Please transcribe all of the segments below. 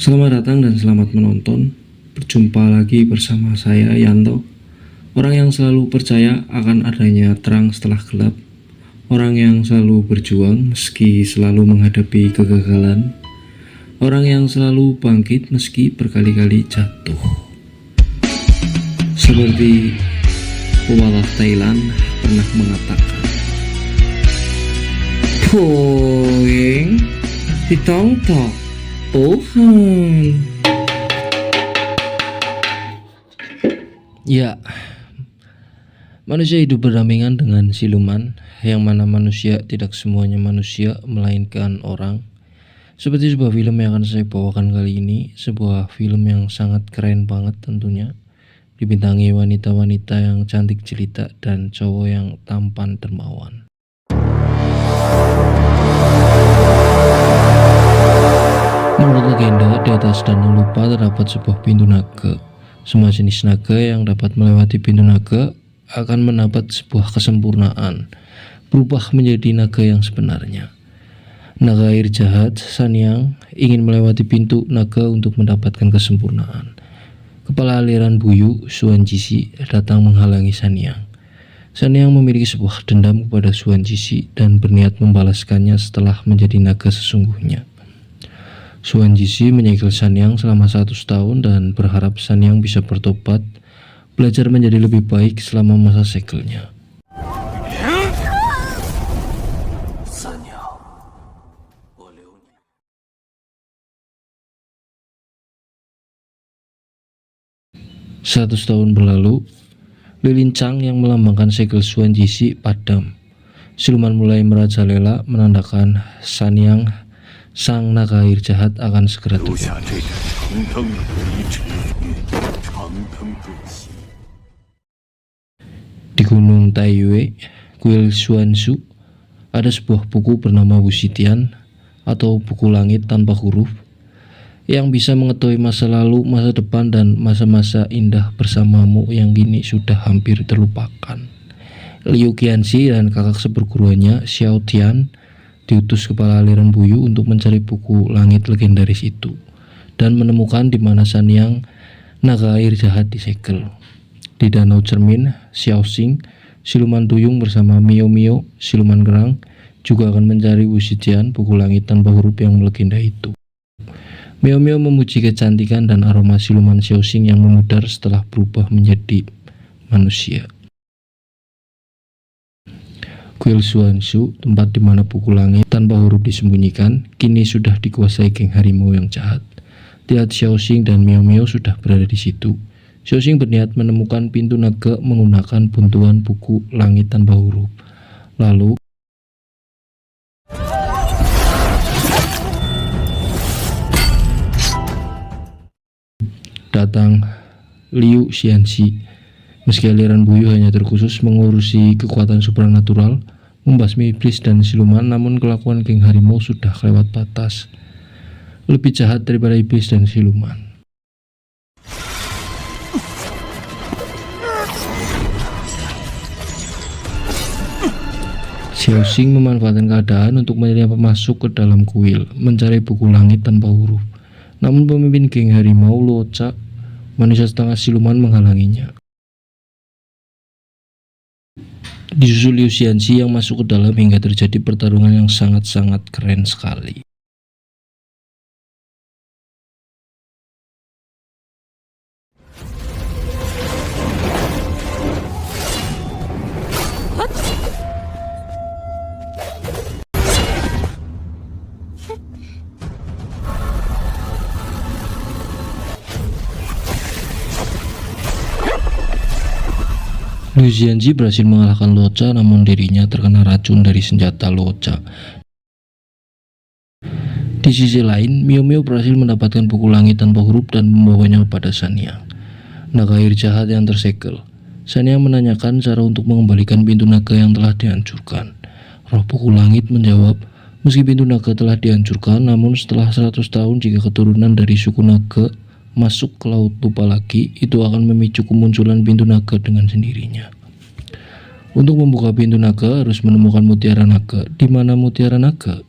Selamat datang dan selamat menonton. Berjumpa lagi bersama saya Yanto, orang yang selalu percaya akan adanya terang setelah gelap, orang yang selalu berjuang meski selalu menghadapi kegagalan, orang yang selalu bangkit meski berkali-kali jatuh. Seperti pepatah Thailand pernah mengatakan, Poing ditongtok Tuhan. Ya, manusia hidup berdampingan dengan siluman, yang mana manusia tidak semuanya manusia, melainkan orang. Seperti sebuah film yang akan saya bawakan kali ini, sebuah film yang sangat keren banget tentunya, dibintangi wanita-wanita yang cantik jelita dan cowok yang tampan dermawan. Menurut legenda, di atas danau lupa terdapat sebuah pintu naga. Semua jenis naga yang dapat melewati pintu naga akan mendapat sebuah kesempurnaan, berubah menjadi naga yang sebenarnya. Naga air jahat, Sanyang, ingin melewati pintu naga untuk mendapatkan kesempurnaan. Kepala aliran Buyu, Xuan Jisi, datang menghalangi Sanyang. Sanyang memiliki sebuah dendam kepada Xuan Jisi dan berniat membalaskannya setelah menjadi naga sesungguhnya. Xuan Jisi menyegel Sanyang selama 100 tahun dan berharap Sanyang bisa bertobat, belajar menjadi lebih baik selama masa segelnya. Seratus tahun berlalu, lilin Chang yang melambangkan segel Xuan Jisi padam. Siluman mulai merajalela menandakan Sanyang, sang naga air jahat, akan segera terbang. Di Gunung Taiyue, kuil Xuanzhu, ada sebuah buku bernama Wusitian atau buku langit tanpa huruf yang bisa mengetahui masa lalu, masa depan, dan masa-masa indah bersamamu yang kini sudah hampir terlupakan. Liu Qianxi dan kakak seperguruannya Xiao Tian diutus kepala aliran Buyu untuk mencari buku langit legendaris itu dan menemukan di mana Sanyang, naga air jahat, disegel. Di Danau Cermin, Xiaoxing, siluman duyung bersama Mio Mio, siluman kerang, juga akan mencari Wusitian, buku langit tanpa huruf yang melegenda itu. Mio Mio memuji kecantikan dan aroma siluman Xiaoxing yang memudar setelah berubah menjadi manusia. Kuil Xuanzhu, tempat di mana buku langit tanpa huruf disembunyikan, kini sudah dikuasai geng harimau yang jahat. Lihat Xiaoxing dan Mio Mio sudah berada di situ. Xiaoxing berniat menemukan pintu naga menggunakan buntuan buku langit tanpa huruf. Lalu datang Liu Qianxi. Meski aliran Buyu hanya terkhusus mengurusi kekuatan supranatural, membasmi iblis dan siluman, namun kelakuan geng harimau sudah lewat batas, lebih jahat daripada iblis dan siluman. Xiaoxing memanfaatkan keadaan untuk menyerap masuk ke dalam kuil, mencari buku langit tanpa huruf. Namun pemimpin geng harimau Luocha, manusia setengah siluman, menghalanginya. Disusul Liu Qianxi yang masuk ke dalam hingga terjadi pertarungan yang sangat-sangat keren sekali. Liu Qianxi berhasil mengalahkan Luocha, namun dirinya terkena racun dari senjata Luocha. Di sisi lain, Mio Mio berhasil mendapatkan buku langit tanpa huruf dan membawanya kepada Sanyang, naga air jahat yang tersegel. Sanyang menanyakan cara untuk mengembalikan pintu naga yang telah dihancurkan. Roh buku langit menjawab, meski pintu naga telah dihancurkan, namun setelah 100 tahun jika keturunan dari suku naga masuk ke laut lupa lagi, itu akan memicu kemunculan pintu naga dengan sendirinya. Untuk membuka pintu naga harus menemukan mutiara naga. Di mana mutiara naga?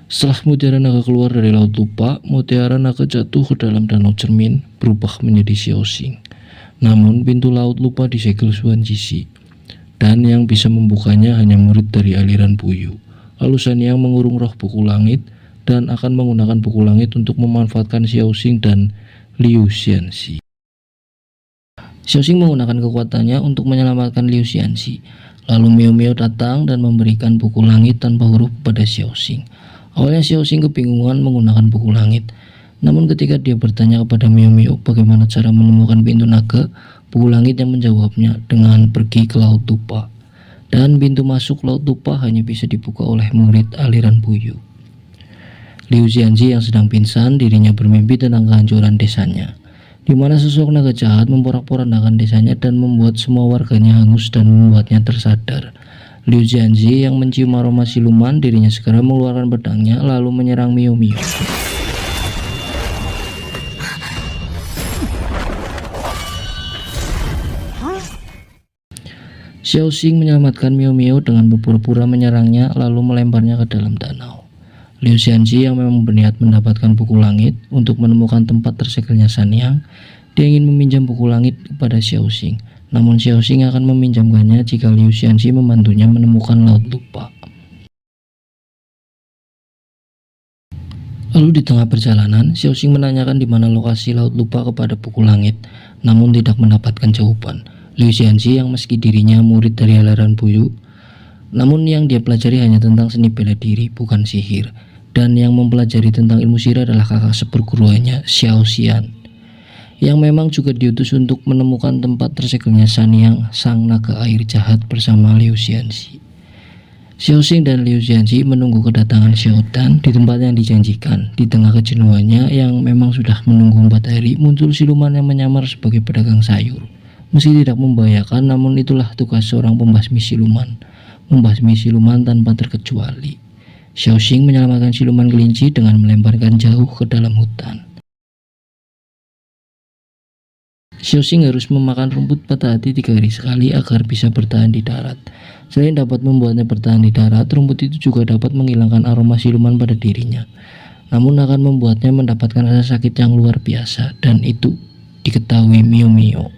Setelah Mutiara Naga keluar dari Laut Lupa, Mutiara Naga jatuh ke dalam Danau Cermin, berubah menjadi Xiaoxing. Namun pintu Laut Lupa disegel Xuan Zixi, dan yang bisa membukanya hanya murid dari aliran Puyu. Lalu Sanyang mengurung roh buku langit dan akan menggunakan buku langit untuk memanfaatkan Xiaoxing dan Liu Xianxi. Xiaoxing menggunakan kekuatannya untuk menyelamatkan Liu Xianxi. Lalu Miao Miao datang dan memberikan buku langit tanpa huruf kepada Xiaoxing. Awalnya Xiaoxing kebingungan menggunakan buku langit. Namun ketika dia bertanya kepada Miao Miao bagaimana cara menemukan pintu naga, buku langit yang menjawabnya dengan pergi ke Laut Lupa. Dan pintu masuk Laut Lupa hanya bisa dibuka oleh murid aliran Puyu. Liu Xianxi yang sedang pingsan, dirinya bermimpi tentang kehancuran desanya, di mana sosok naga jahat memporak-porandakan desanya dan membuat semua warganya hangus dan membuatnya tersadar. Liu Xianxi yang mencium aroma siluman, dirinya segera mengeluarkan pedangnya lalu menyerang Miao Miao. Xiaoxing menyelamatkan Miao Miao dengan berpura-pura menyerangnya lalu melemparnya ke dalam danau. Liu Xianxi yang memang berniat mendapatkan buku langit untuk menemukan tempat tersegelnya Sanyang, dia ingin meminjam buku langit kepada Xiaoxing. Namun Xiaoxing akan meminjamkannya jika Liu Xianxi membantunya menemukan Laut Lupa. Lalu di tengah perjalanan, Xiaoxing menanyakan di mana lokasi Laut Lupa kepada buku langit, namun tidak mendapatkan jawaban. Liu Xianxi yang meski dirinya murid dari aliran Puyu, namun yang dia pelajari hanya tentang seni bela diri, bukan sihir. Dan yang mempelajari tentang ilmu sihir adalah kakak seperguruannya, Xiao Xian, yang memang juga diutus untuk menemukan tempat tersegelnya Sanyang, sang naga air jahat bersama Liu Xianxi. Xiaoxing dan Liu Xianxi menunggu kedatangan Xiao Dan di tempat yang dijanjikan. Di tengah kejenuhannya yang memang sudah menunggu 4 hari, muncul siluman yang menyamar sebagai pedagang sayur. Meski tidak membahayakan, namun itulah tugas seorang pembasmi siluman, membasmi siluman tanpa terkecuali. Xiaoxing menyelamatkan siluman kelinci dengan melemparkan jauh ke dalam hutan. Xiaoxing harus memakan rumput patah hati 3 hari sekali agar bisa bertahan di darat. Selain dapat membuatnya bertahan di darat, rumput itu juga dapat menghilangkan aroma siluman pada dirinya. Namun akan membuatnya mendapatkan rasa sakit yang luar biasa, dan itu diketahui Miao Miao.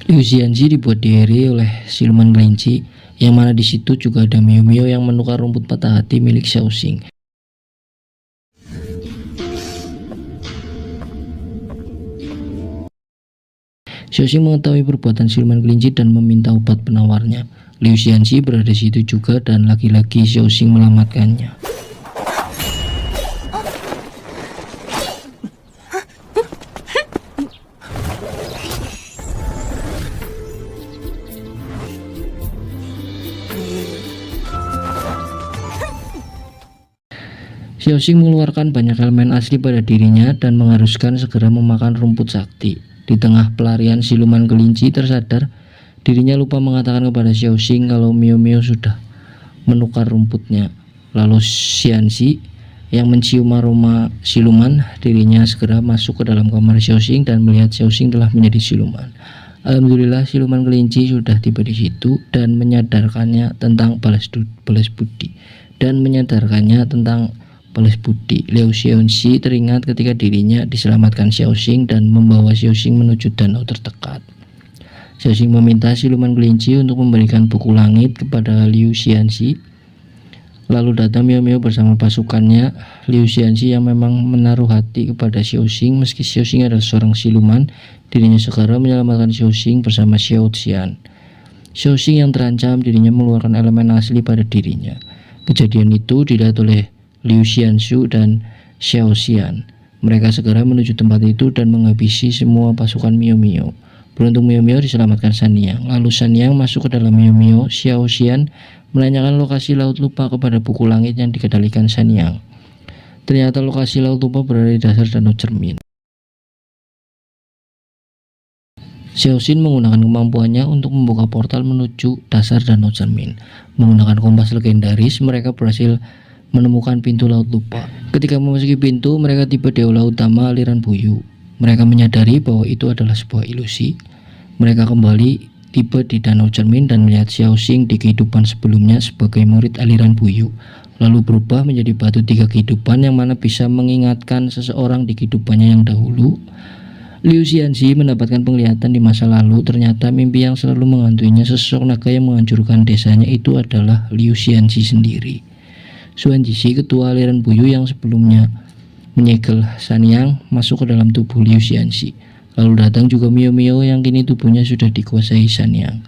Liu Xianxi dibuat diheri oleh siluman kelinci, yang mana di situ juga ada Miao Miao yang menukar rumput patah hati milik Xiaoxing. Xiaoxing mengetahui perbuatan siluman kelinci dan meminta obat penawarnya. Liu Xianxi berada di situ juga dan lagi-lagi Xiaoxing menyelamatkannya. Xiaoxing mengeluarkan banyak elemen asli pada dirinya dan mengharuskan segera memakan rumput sakti. Di tengah pelarian siluman kelinci tersadar, dirinya lupa mengatakan kepada Xiaoxing kalau Miao Miao sudah menukar rumputnya. Lalu Xianxi yang mencium aroma siluman, dirinya segera masuk ke dalam kamar Xiaoxing dan melihat Xiaoxing telah menjadi siluman. Alhamdulillah siluman kelinci sudah tiba di situ dan menyadarkannya tentang balas budi Liu Xianxi teringat ketika dirinya diselamatkan Xiaoxing dan membawa Xiaoxing menuju danau terdekat. Xiaoxing meminta siluman kelinci untuk memberikan buku langit kepada Liu Xianxi. Lalu datang Miao Miao bersama pasukannya. Liu Xianxi yang memang menaruh hati kepada Xiaoxing, meski Xiaoxing adalah seorang siluman, dirinya segera menyelamatkan Xiaoxing bersama Xiao Xian. Xiaoxing yang terancam, dirinya mengeluarkan elemen asli pada dirinya. Kejadian itu dilihat oleh Liu Xianxu dan Xiao Xian. Mereka segera menuju tempat itu dan menghabisi semua pasukan Miao Miao. Beruntung Miao Miao diselamatkan Sanyang. Lalu Sanyang masuk ke dalam Miao Miao. Xiao Xian menanyakan lokasi Laut Lupa kepada buku langit yang dikendalikan Sanyang. Ternyata lokasi Laut Lupa berada di dasar Danau Cermin. Xiaoxing menggunakan kemampuannya untuk membuka portal menuju dasar Danau Cermin. Menggunakan kompas legendaris, mereka berhasil menemukan pintu Laut Lupa. Ketika memasuki pintu, mereka tiba di aula utama aliran Puyu. Mereka menyadari bahwa itu adalah sebuah ilusi. Mereka kembali tiba di Danau Cermin dan melihat Xiaoxing di kehidupan sebelumnya sebagai murid aliran Buyu, lalu berubah menjadi batu tiga kehidupan yang mana bisa mengingatkan seseorang di kehidupannya yang dahulu. Liu Xianxi mendapatkan penglihatan di masa lalu. Ternyata mimpi yang selalu menghantuinya sesosok naga yang menghancurkan desanya itu adalah Liu Xianxi sendiri. Xuan Jixi, ketua aliran Buyu yang sebelumnya menyegel Sanyang, masuk ke dalam tubuh Liu Xianxi. Lalu datang juga Miao Miao yang kini tubuhnya sudah dikuasai Sanyang.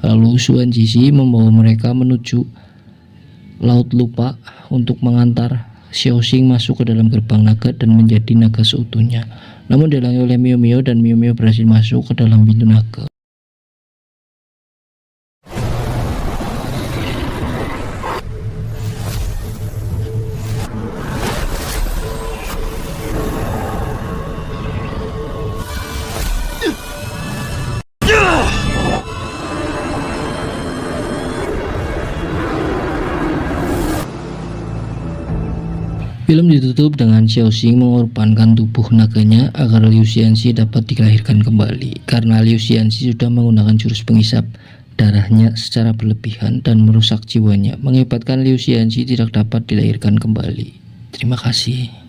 Lalu Xuan Jixi membawa mereka menuju Laut Lupa untuk mengantar Xiaoxing masuk ke dalam gerbang naga dan menjadi naga seutuhnya. Namun dihalangi oleh Miao Miao dan Miao Miao berhasil masuk ke dalam pintu naga. Film ditutup dengan Xiaoxing mengorbankan tubuh naganya agar Liu Xianxi dapat dilahirkan kembali, karena Liu Xianxi sudah menggunakan jurus pengisap darahnya secara berlebihan dan merusak jiwanya, mengakibatkan Liu Xianxi tidak dapat dilahirkan kembali. Terima kasih.